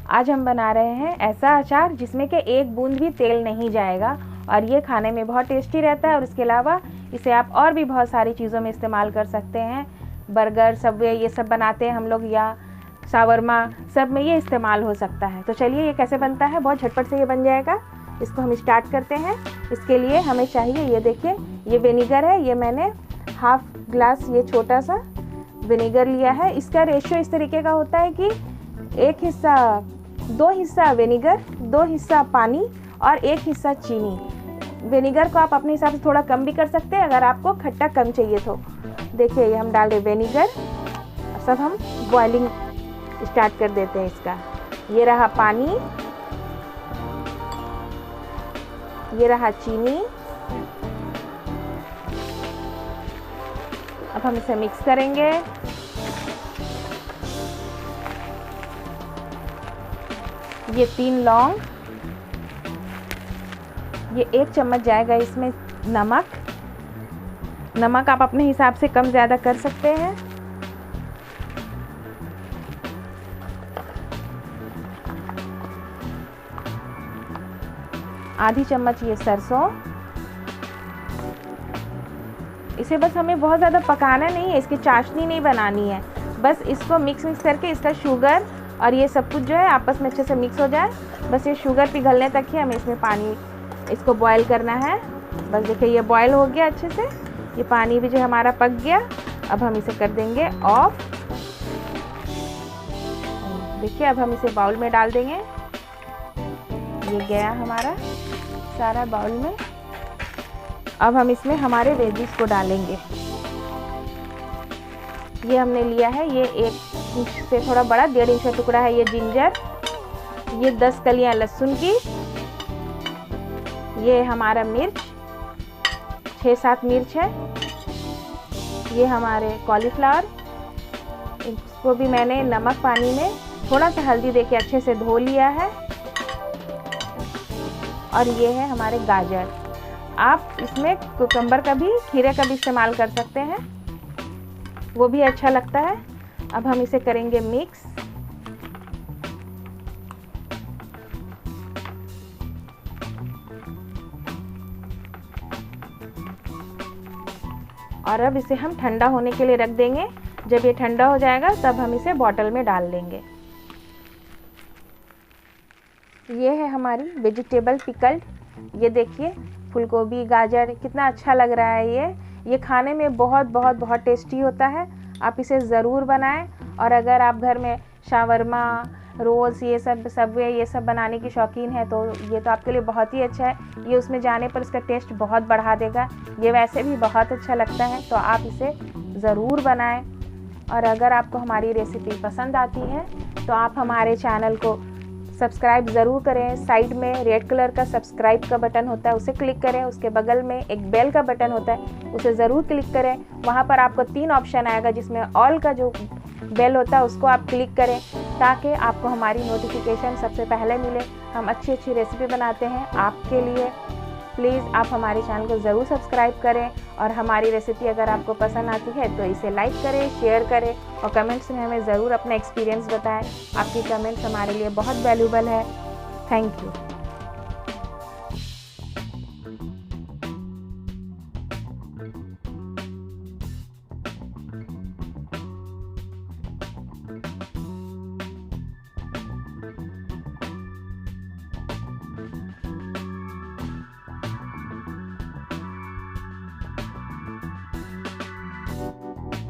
आज हम बना रहे हैं ऐसा अचार जिसमें कि एक बूंद भी तेल नहीं जाएगा और ये खाने में बहुत टेस्टी रहता है। और इसके अलावा इसे आप और भी बहुत सारी चीज़ों में इस्तेमाल कर सकते हैं। बर्गर, सबवे, ये सब बनाते हैं हम लोग, या शावरमा, सब में ये इस्तेमाल हो सकता है। तो चलिए ये कैसे बनता है, बहुत झटपट से ये बन जाएगा। इसको हम स्टार्ट करते हैं। इसके लिए हमें चाहिए, ये देखिए, ये विनेगर है। ये मैंने हाफ ग्लास ये छोटा सा विनेगर लिया है। इसका रेशियो इस तरीके का होता है कि 2 हिस्सा विनेगर, 2 हिस्सा पानी और 1 हिस्सा चीनी। विनेगर को आप अपने हिसाब से थोड़ा कम भी कर सकते हैं अगर आपको खट्टा कम चाहिए तो। देखिए ये हम डाल रहे विनेगर। सब हम बॉइलिंग स्टार्ट कर देते हैं इसका। ये रहा पानी, ये रहा चीनी। अब हम इसे मिक्स करेंगे। ये 3 लौंग, ये 1 चम्मच जाएगा इसमें नमक। नमक आप अपने हिसाब से कम ज़्यादा कर सकते हैं। आधी चम्मच ये सरसों। इसे बस हमें बहुत ज़्यादा पकाना नहीं है, इसकी चाशनी नहीं बनानी है। बस इसको मिक्स करके इसका शुगर और ये सब कुछ जो है आपस में अच्छे से मिक्स हो जाए। बस ये शुगर पिघलने तक ही हमें इसमें पानी, इसको बॉईल करना है। बस देखिए ये बॉईल हो गया अच्छे से, ये पानी भी जो हमारा पक गया। अब हम इसे कर देंगे ऑफ। देखिए अब हम इसे बाउल में डाल देंगे। ये गया हमारा सारा बाउल में। अब हम इसमें हमारे वेजिस को डालेंगे। ये हमने लिया है, ये 1 इंच से थोड़ा बड़ा, 1.5 इंच का टुकड़ा है ये जिंजर। ये 10 कलियां लहसुन की। ये हमारा मिर्च, 6-7 मिर्च है। ये हमारे कॉलीफ्लावर, इसको भी मैंने नमक पानी में थोड़ा सा हल्दी देके अच्छे से धो लिया है। और ये है हमारे गाजर। आप इसमें कुकम्बर का भी, खीरे का भी इस्तेमाल कर सकते हैं, वो भी अच्छा लगता है। अब हम इसे करेंगे मिक्स। और अब इसे हम ठंडा होने के लिए रख देंगे। जब ये ठंडा हो जाएगा तब हम इसे बॉटल में डाल देंगे। ये है हमारी वेजिटेबल पिकल्ड। ये देखिए फूलगोभी, गाजर, कितना अच्छा लग रहा है। ये खाने में बहुत बहुत बहुत टेस्टी होता है। आप इसे ज़रूर बनाएं। और अगर आप घर में शावरमा, रोल्स, ये सब सबवे, ये सब बनाने की शौकीन है तो ये तो आपके लिए बहुत ही अच्छा है। ये उसमें जाने पर इसका टेस्ट बहुत बढ़ा देगा। ये वैसे भी बहुत अच्छा लगता है, तो आप इसे ज़रूर बनाएं। और अगर आपको हमारी रेसिपी पसंद आती है तो आप हमारे चैनल को सब्सक्राइब ज़रूर करें। साइड में रेड कलर का सब्सक्राइब का बटन होता है, उसे क्लिक करें। उसके बगल में एक बेल का बटन होता है, उसे ज़रूर क्लिक करें। वहाँ पर आपको 3 ऑप्शन आएगा, जिसमें ऑल का जो बेल होता है उसको आप क्लिक करें, ताकि आपको हमारी नोटिफिकेशन सबसे पहले मिले। हम अच्छी अच्छी रेसिपी बनाते हैं आपके लिए। प्लीज़ आप हमारे चैनल को ज़रूर सब्सक्राइब करें। और हमारी रेसिपी अगर आपको पसंद आती है तो इसे लाइक करें, शेयर करें और कमेंट्स में हमें ज़रूर अपना एक्सपीरियंस बताएं। आपकी कमेंट्स हमारे लिए बहुत वैल्यूबल है। Thank you.